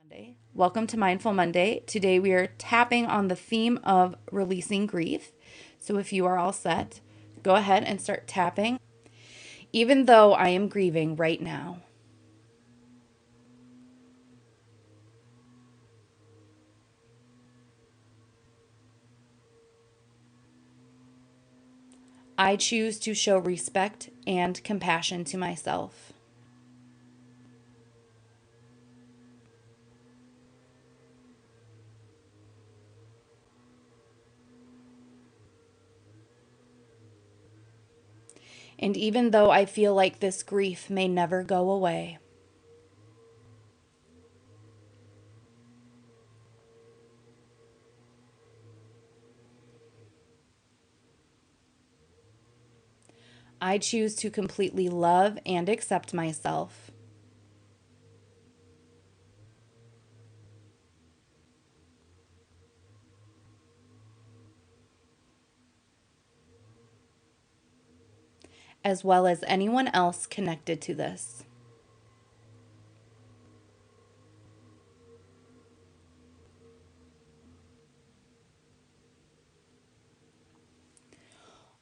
Monday. Welcome to Mindful Monday. Today we are tapping on the theme of releasing grief. So if you are all set, go ahead and start tapping. Even though I am grieving right now, I choose to show respect and compassion to myself. And even though I feel like this grief may never go away, I choose to completely love and accept myself. As well as anyone else connected to this.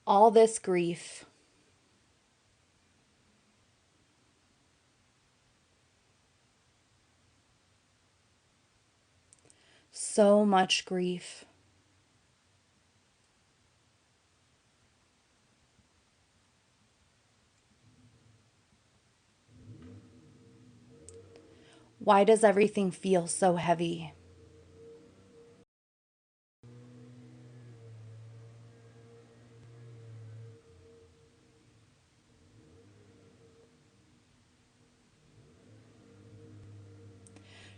All this grief, so much grief. Why does everything feel so heavy?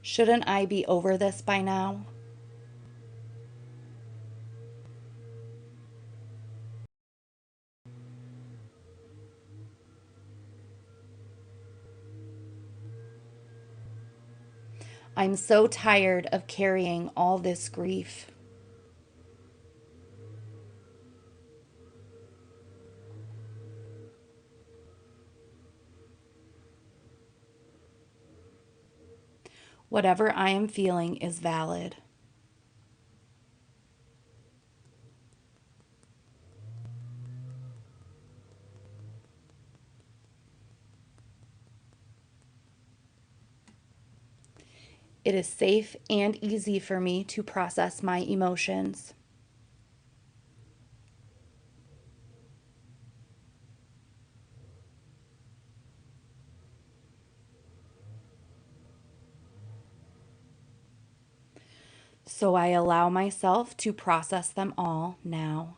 Shouldn't I be over this by now? I'm so tired of carrying all this grief. Whatever I am feeling is valid. It is safe and easy for me to process my emotions. So I allow myself to process them all now.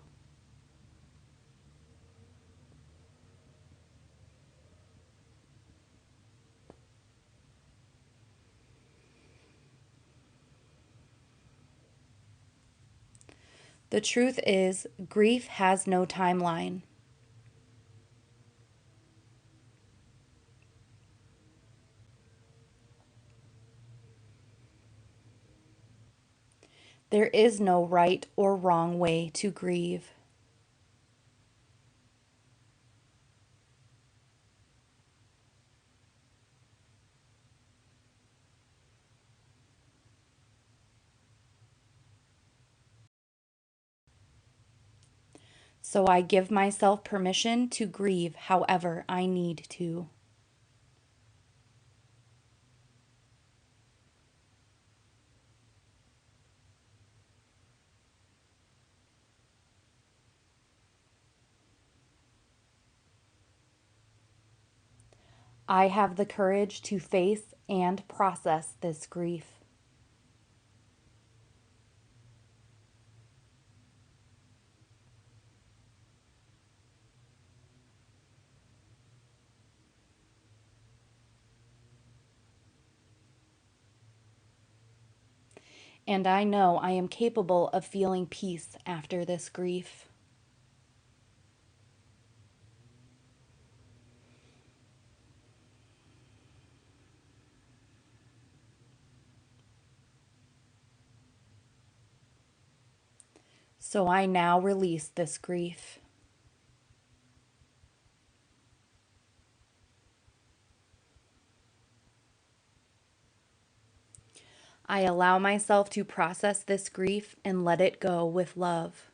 The truth is, grief has no timeline. There is no right or wrong way to grieve. So I give myself permission to grieve however I need to. I have the courage to face and process this grief. And I know I am capable of feeling peace after this grief. So I now release this grief. I allow myself to process this grief and let it go with love.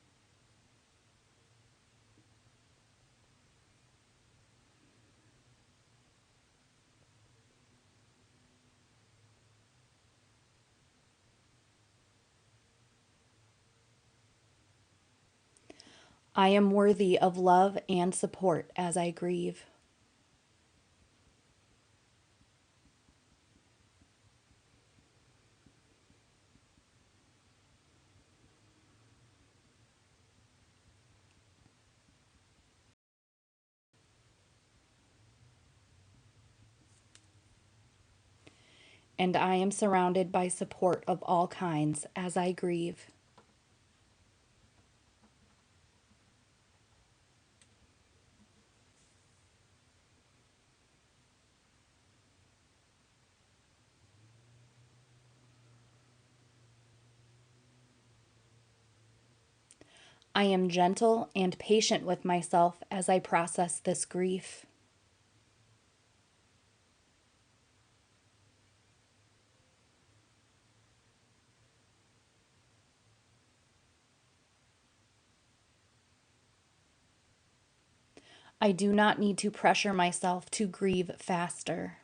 I am worthy of love and support as I grieve. And I am surrounded by support of all kinds as I grieve. I am gentle and patient with myself as I process this grief. I do not need to pressure myself to grieve faster.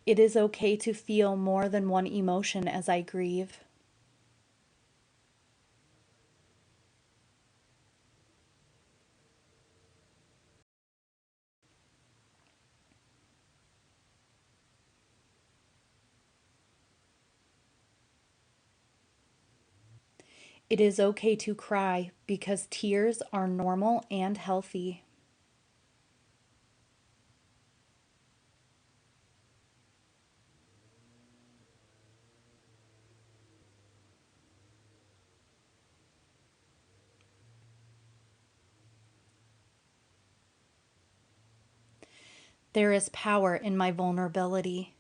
It is okay to feel more than one emotion as I grieve. It is okay to cry because tears are normal and healthy. There is power in my vulnerability.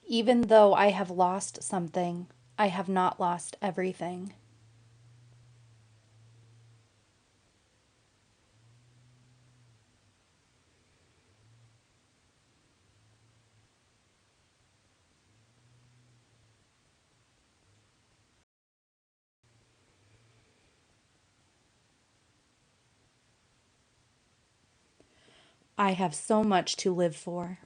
Even though I have lost something, I have not lost everything. I have so much to live for.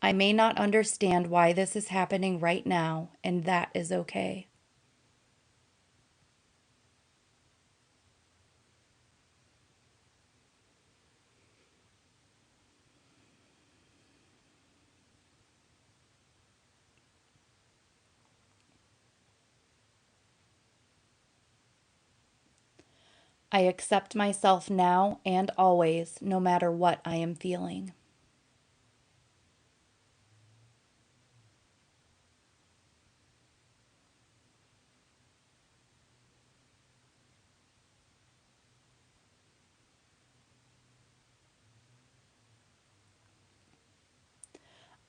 I may not understand why this is happening right now, and that is okay. I accept myself now and always, no matter what I am feeling.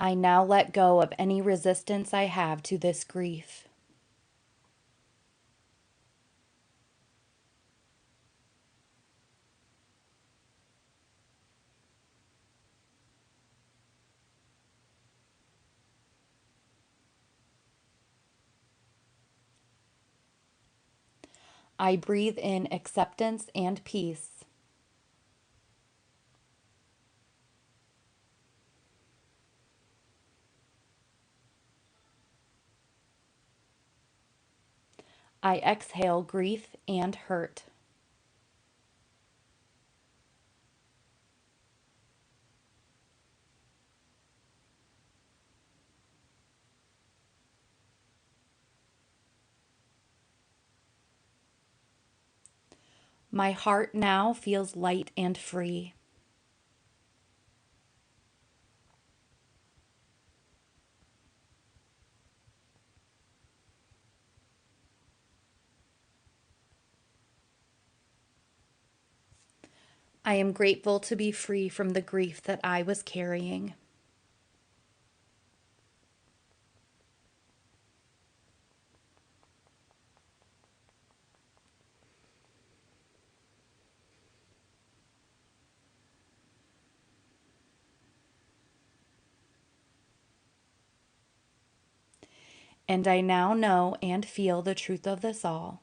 I now let go of any resistance I have to this grief. I breathe in acceptance and peace. I exhale grief and hurt. My heart now feels light and free. I am grateful to be free from the grief that I was carrying. And I now know and feel the truth of this all.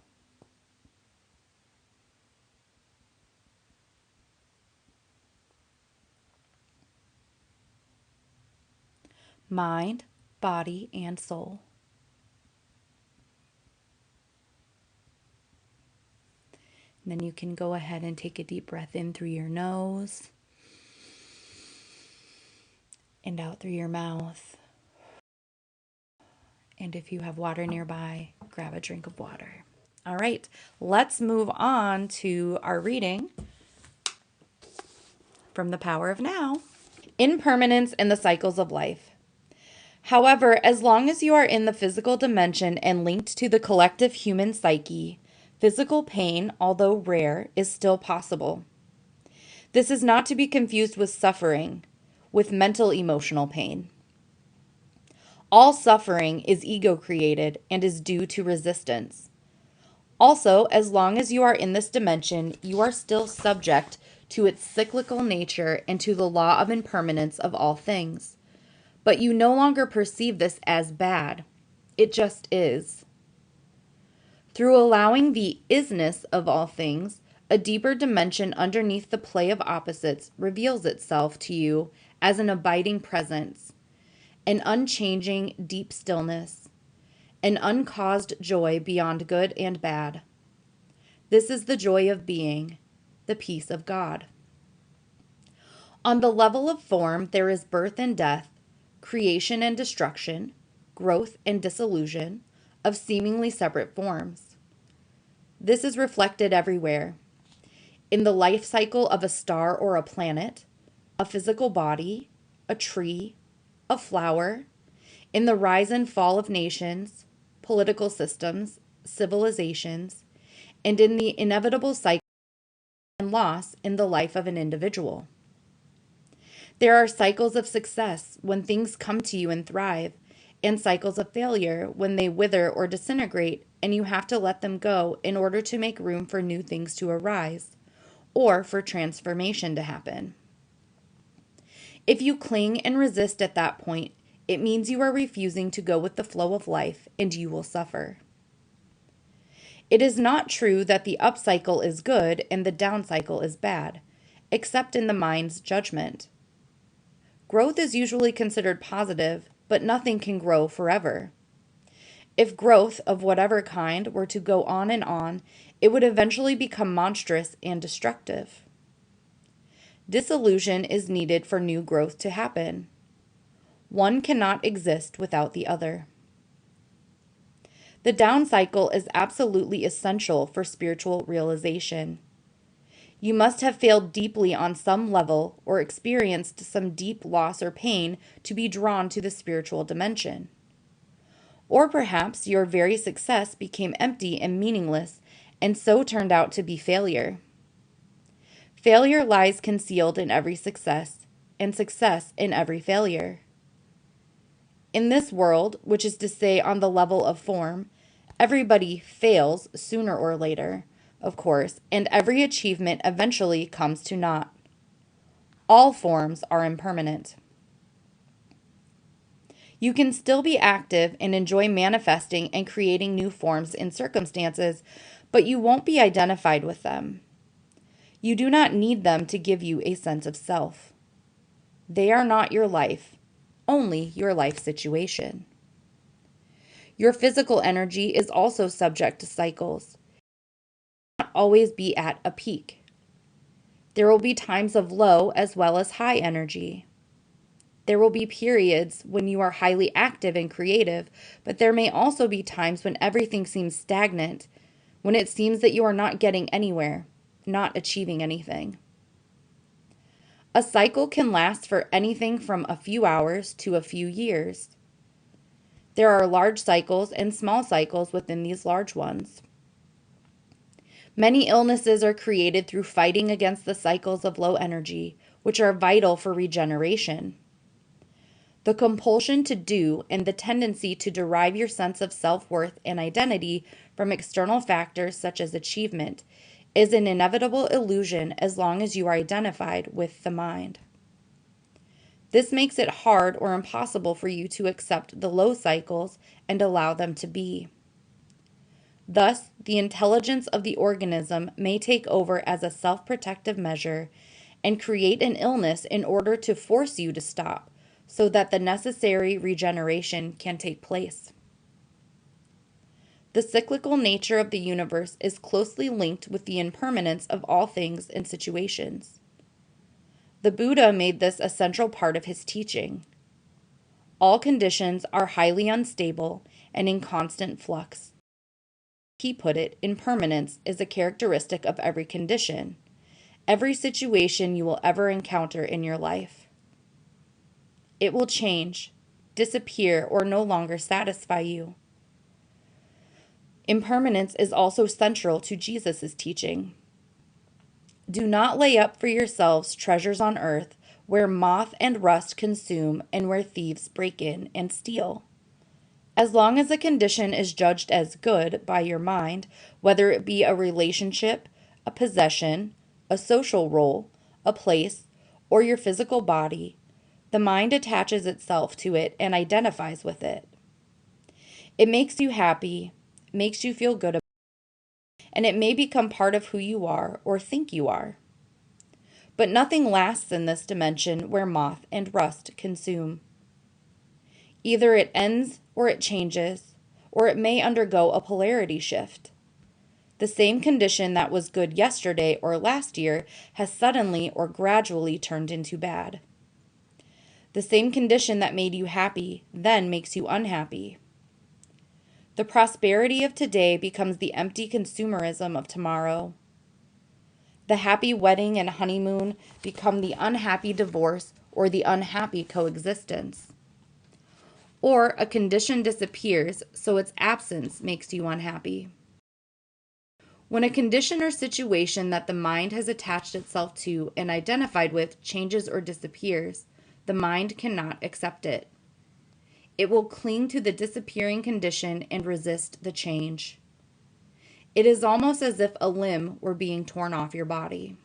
Mind, body, and soul. And then you can go ahead and take a deep breath in through your nose and out through your mouth. And if you have water nearby, grab a drink of water. All right, let's move on to our reading from The Power of Now. Impermanence and the cycles of life. However, as long as you are in the physical dimension and linked to the collective human psyche, physical pain, although rare, is still possible. This is not to be confused with suffering, with mental emotional pain. All suffering is ego created and is due to resistance. Also, as long as you are in this dimension, you are still subject to its cyclical nature and to the law of impermanence of all things. But you no longer perceive this as bad. It just is. Through allowing the isness of all things, a deeper dimension underneath the play of opposites reveals itself to you as an abiding presence, an unchanging deep stillness, an uncaused joy beyond good and bad. This is the joy of being, the peace of God. On the level of form, there is birth and death, creation and destruction, growth and dissolution of seemingly separate forms. This is reflected everywhere. In the life cycle of a star or a planet, a physical body, a tree, a flower, in the rise and fall of nations, political systems, civilizations, and in the inevitable cycle and loss in the life of an individual. There are cycles of success when things come to you and thrive, and cycles of failure when they wither or disintegrate and you have to let them go in order to make room for new things to arise or for transformation to happen. If you cling and resist at that point, it means you are refusing to go with the flow of life and you will suffer. It is not true that the up cycle is good and the down cycle is bad, except in the mind's judgment. Growth is usually considered positive, but nothing can grow forever. If growth of whatever kind were to go on and on, it would eventually become monstrous and destructive. Disillusion is needed for new growth to happen. One cannot exist without the other. The down cycle is absolutely essential for spiritual realization. You must have failed deeply on some level or experienced some deep loss or pain to be drawn to the spiritual dimension. Or perhaps your very success became empty and meaningless and so turned out to be failure. Failure lies concealed in every success, and success in every failure. In this world, which is to say on the level of form, everybody fails sooner or later, of course, and every achievement eventually comes to naught. All forms are impermanent. You can still be active and enjoy manifesting and creating new forms in circumstances, but you won't be identified with them. You do not need them to give you a sense of self. They are not your life, only your life situation. Your physical energy is also subject to cycles. It will not always be at a peak. There will be times of low as well as high energy. There will be periods when you are highly active and creative, but there may also be times when everything seems stagnant, when it seems that you are not getting anywhere. not achieving anything. A cycle can last for anything from a few hours to a few years. There are large cycles and small cycles within these large ones. Many illnesses are created through fighting against the cycles of low energy, which are vital for regeneration. The compulsion to do and the tendency to derive your sense of self-worth and identity from external factors such as achievement is an inevitable illusion as long as you are identified with the mind. This makes it hard or impossible for you to accept the low cycles and allow them to be. Thus, the intelligence of the organism may take over as a self-protective measure and create an illness in order to force you to stop, so that the necessary regeneration can take place. The cyclical nature of the universe is closely linked with the impermanence of all things and situations. The Buddha made this a central part of his teaching. All conditions are highly unstable and in constant flux. He put it, impermanence is a characteristic of every condition, every situation you will ever encounter in your life. It will change, disappear, or no longer satisfy you. Impermanence is also central to Jesus' teaching. Do not lay up for yourselves treasures on earth, where moth and rust consume and where thieves break in and steal. As long as a condition is judged as good by your mind, whether it be a relationship, a possession, a social role, a place, or your physical body, the mind attaches itself to it and identifies with it. It makes you happy, makes you feel good about it, and it may become part of who you are or think you are. But nothing lasts in this dimension where moth and rust consume. Either it ends or it changes, or it may undergo a polarity shift. The same condition that was good yesterday or last year has suddenly or gradually turned into bad. The same condition that made you happy then makes you unhappy. The prosperity of today becomes the empty consumerism of tomorrow. The happy wedding and honeymoon become the unhappy divorce or the unhappy coexistence. Or a condition disappears, so its absence makes you unhappy. When a condition or situation that the mind has attached itself to and identified with changes or disappears, the mind cannot accept it. It will cling to the disappearing condition and resist the change. It is almost as if a limb were being torn off your body.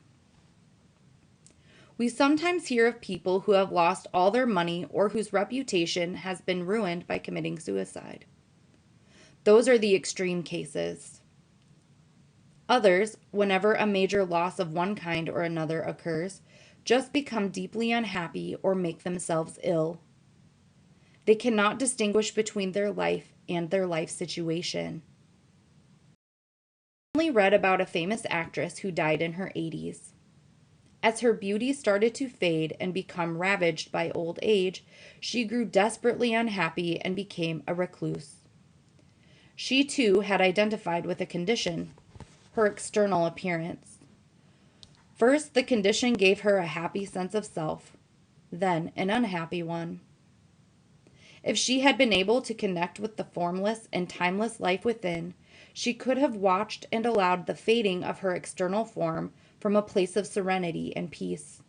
We sometimes hear of people who have lost all their money or whose reputation has been ruined by committing suicide. Those are the extreme cases. Others, whenever a major loss of one kind or another occurs, just become deeply unhappy or make themselves ill. They cannot distinguish between their life and their life situation. I recently read about a famous actress who died in her 80s. As her beauty started to fade and become ravaged by old age, she grew desperately unhappy and became a recluse. She too had identified with a condition, her external appearance. First, the condition gave her a happy sense of self, then an unhappy one. If she had been able to connect with the formless and timeless life within, she could have watched and allowed the fading of her external form from a place of serenity and peace.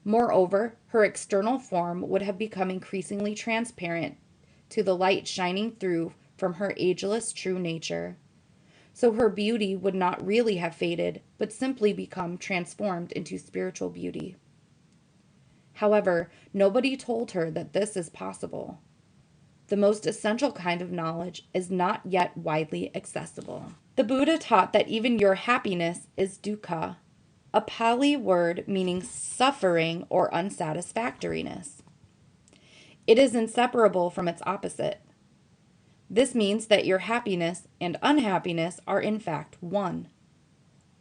Moreover, her external form would have become increasingly transparent to the light shining through from her ageless true nature. So her beauty would not really have faded, but simply become transformed into spiritual beauty. However, nobody told her that this is possible. The most essential kind of knowledge is not yet widely accessible. The Buddha taught that even your happiness is dukkha, a Pali word meaning suffering or unsatisfactoriness. It is inseparable from its opposite. This means that your happiness and unhappiness are in fact one.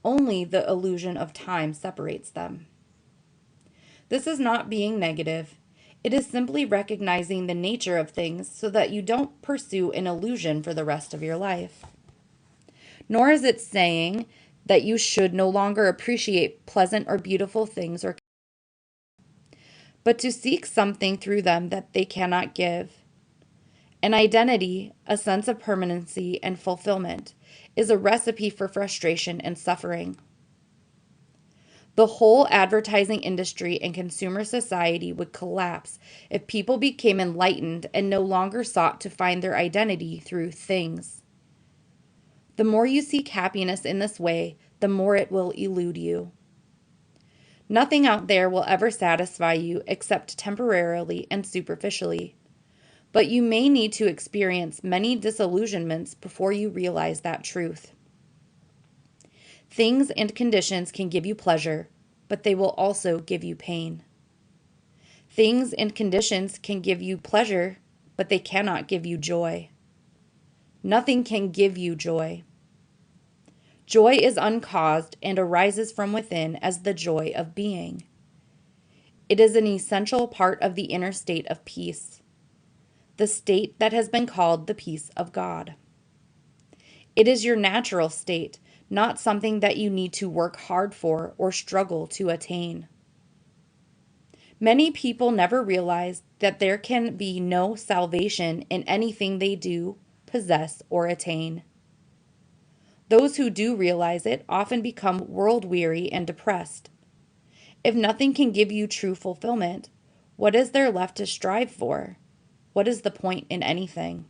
Only the illusion of time separates them. This is not being negative. It is simply recognizing the nature of things so that you don't pursue an illusion for the rest of your life. Nor is it saying that you should no longer appreciate pleasant or beautiful things but to seek something through them that they cannot give. An identity, a sense of permanency and fulfillment, is a recipe for frustration and suffering. The whole advertising industry and consumer society would collapse if people became enlightened and no longer sought to find their identity through things. The more you seek happiness in this way, the more it will elude you. Nothing out there will ever satisfy you except temporarily and superficially. But you may need to experience many disillusionments before you realize that truth. Things and conditions can give you pleasure, but they will also give you pain. Things and conditions can give you pleasure, but they cannot give you joy. Nothing can give you joy. Joy is uncaused and arises from within as the joy of being. It is an essential part of the inner state of peace, the state that has been called the peace of God. It is your natural state, not something that you need to work hard for or struggle to attain. Many people never realize that there can be no salvation in anything they do, possess, or attain. Those who do realize it often become world-weary and depressed. If nothing can give you true fulfillment, what is there left to strive for? What is the point in anything?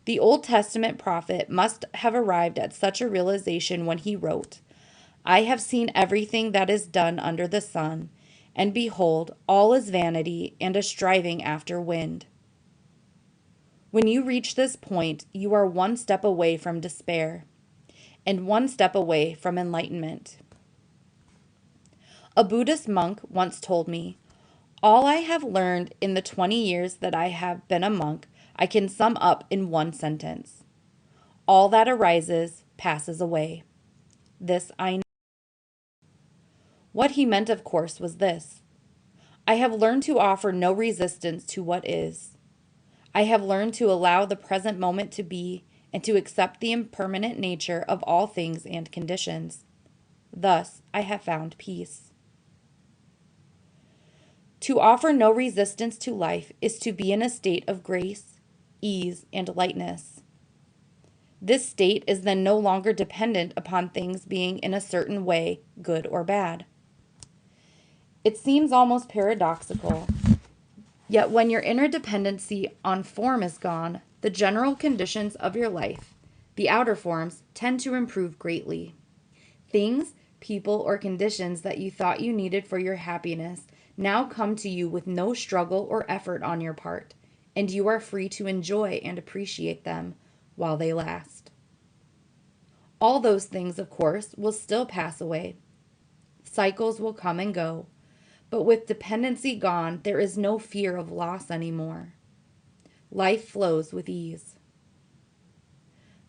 The Old Testament prophet must have arrived at such a realization when he wrote, "I have seen everything that is done under the sun, and behold, all is vanity and a striving after wind." When you reach this point, you are one step away from despair, and one step away from enlightenment. A Buddhist monk once told me, "All I have learned in the 20 years that I have been a monk, I can sum up in one sentence. All that arises passes away. This I know." What he meant, of course, was this: I have learned to offer no resistance to what is. I have learned to allow the present moment to be and to accept the impermanent nature of all things and conditions. Thus, I have found peace. To offer no resistance to life is to be in a state of grace, ease, and lightness. This state is then no longer dependent upon things being in a certain way, good or bad. It seems almost paradoxical. Yet when your inner dependency on form is gone, the general conditions of your life, the outer forms, tend to improve greatly. Things, people, or conditions that you thought you needed for your happiness now come to you with no struggle or effort on your part, and you are free to enjoy and appreciate them while they last. All those things, of course, will still pass away. Cycles will come and go. But with dependency gone, there is no fear of loss anymore. Life flows with ease.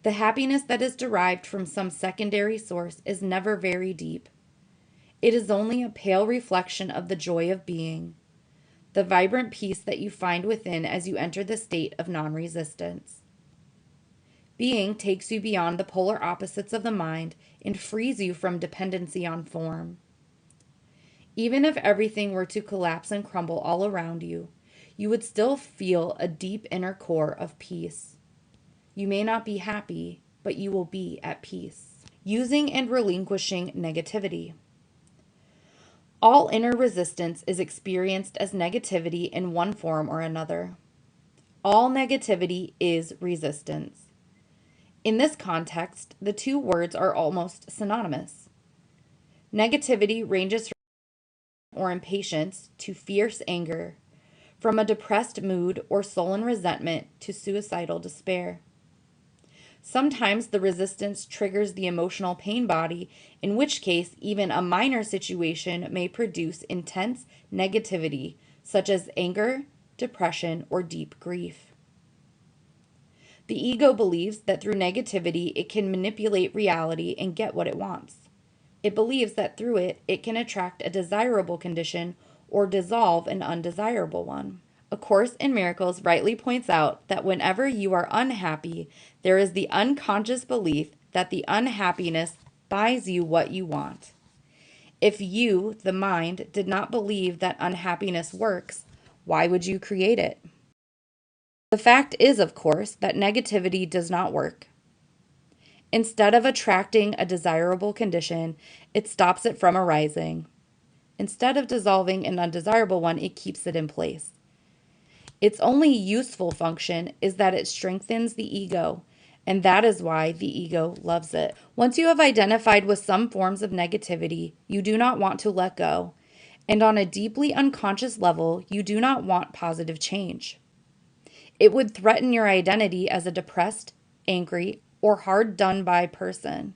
The happiness that is derived from some secondary source is never very deep. It is only a pale reflection of the joy of being, the vibrant peace that you find within as you enter the state of non-resistance. Being takes you beyond the polar opposites of the mind and frees you from dependency on form. Even if everything were to collapse and crumble all around you, you would still feel a deep inner core of peace. You may not be happy, but you will be at peace. Using and relinquishing negativity. All inner resistance is experienced as negativity in one form or another. All negativity is resistance. In this context, the two words are almost synonymous. Negativity ranges from or impatience to fierce anger, from a depressed mood or sullen resentment to suicidal despair. Sometimes the resistance triggers the emotional pain body, in which case even a minor situation may produce intense negativity, such as anger, depression, or deep grief. The ego believes that through negativity it can manipulate reality and get what it wants. It believes that through it, it can attract a desirable condition or dissolve an undesirable one. A Course in Miracles rightly points out that whenever you are unhappy, there is the unconscious belief that the unhappiness buys you what you want. If you, the mind, did not believe that unhappiness works, why would you create it? The fact is, of course, that negativity does not work. Instead of attracting a desirable condition, it stops it from arising. Instead of dissolving an undesirable one, it keeps it in place. Its only useful function is that it strengthens the ego, and that is why the ego loves it. Once you have identified with some forms of negativity, you do not want to let go, and on a deeply unconscious level, you do not want positive change. It would threaten your identity as a depressed, angry, or hard done by person.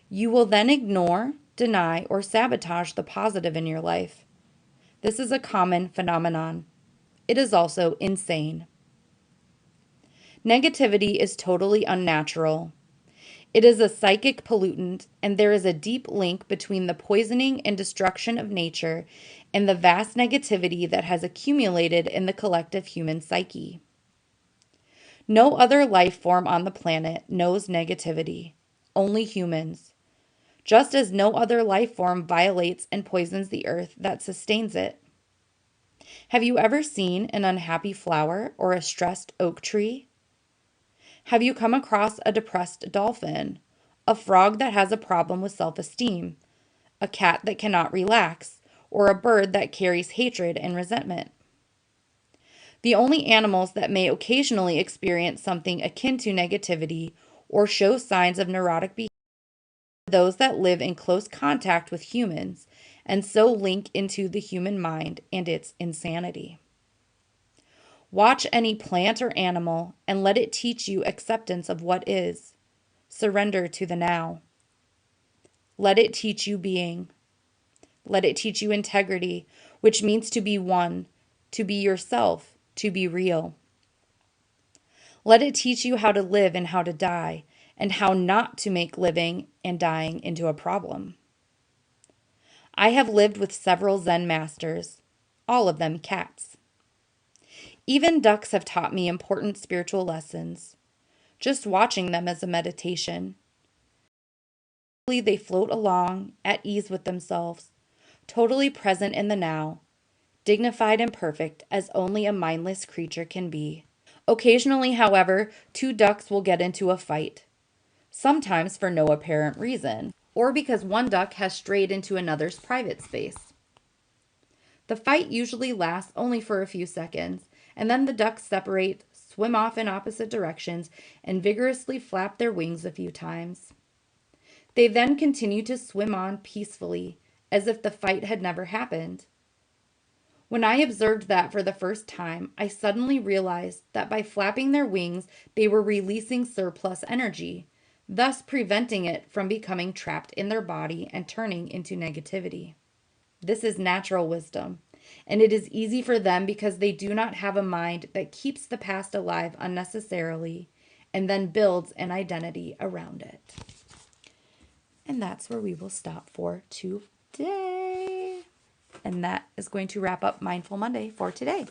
You will then ignore, deny, or sabotage the positive in your life. This is a common phenomenon. It is also insane. Negativity is totally unnatural. It is a psychic pollutant, and there is a deep link between the poisoning and destruction of nature and the vast negativity that has accumulated in the collective human psyche. No other life form on the planet knows negativity, only humans. Just as no other life form violates and poisons the earth that sustains it. Have you ever seen an unhappy flower or a stressed oak tree? Have you come across a depressed dolphin, a frog that has a problem with self-esteem, a cat that cannot relax, or a bird that carries hatred and resentment? The only animals that may occasionally experience something akin to negativity or show signs of neurotic behavior are those that live in close contact with humans and so link into the human mind and its insanity. Watch any plant or animal and let it teach you acceptance of what is. Surrender to the now. Let it teach you being. Let it teach you integrity, which means to be one, to be yourself, to be real. Let it teach you how to live and how to die, and how not to make living and dying into a problem. I have lived with several Zen masters, all of them cats. Even ducks have taught me important spiritual lessons. Just watching them as a meditation. They float along, at ease with themselves, totally present in the now, dignified and perfect as only a mindless creature can be. Occasionally, however, two ducks will get into a fight, sometimes for no apparent reason, or because one duck has strayed into another's private space. The fight usually lasts only for a few seconds, and then the ducks separate, swim off in opposite directions, and vigorously flap their wings a few times. They then continue to swim on peacefully, as if the fight had never happened. When I observed that for the first time, I suddenly realized that by flapping their wings, they were releasing surplus energy, thus preventing it from becoming trapped in their body and turning into negativity. This is natural wisdom, and it is easy for them because they do not have a mind that keeps the past alive unnecessarily and then builds an identity around it. And that's where we will stop for today. And that is going to wrap up Mindful Monday for today.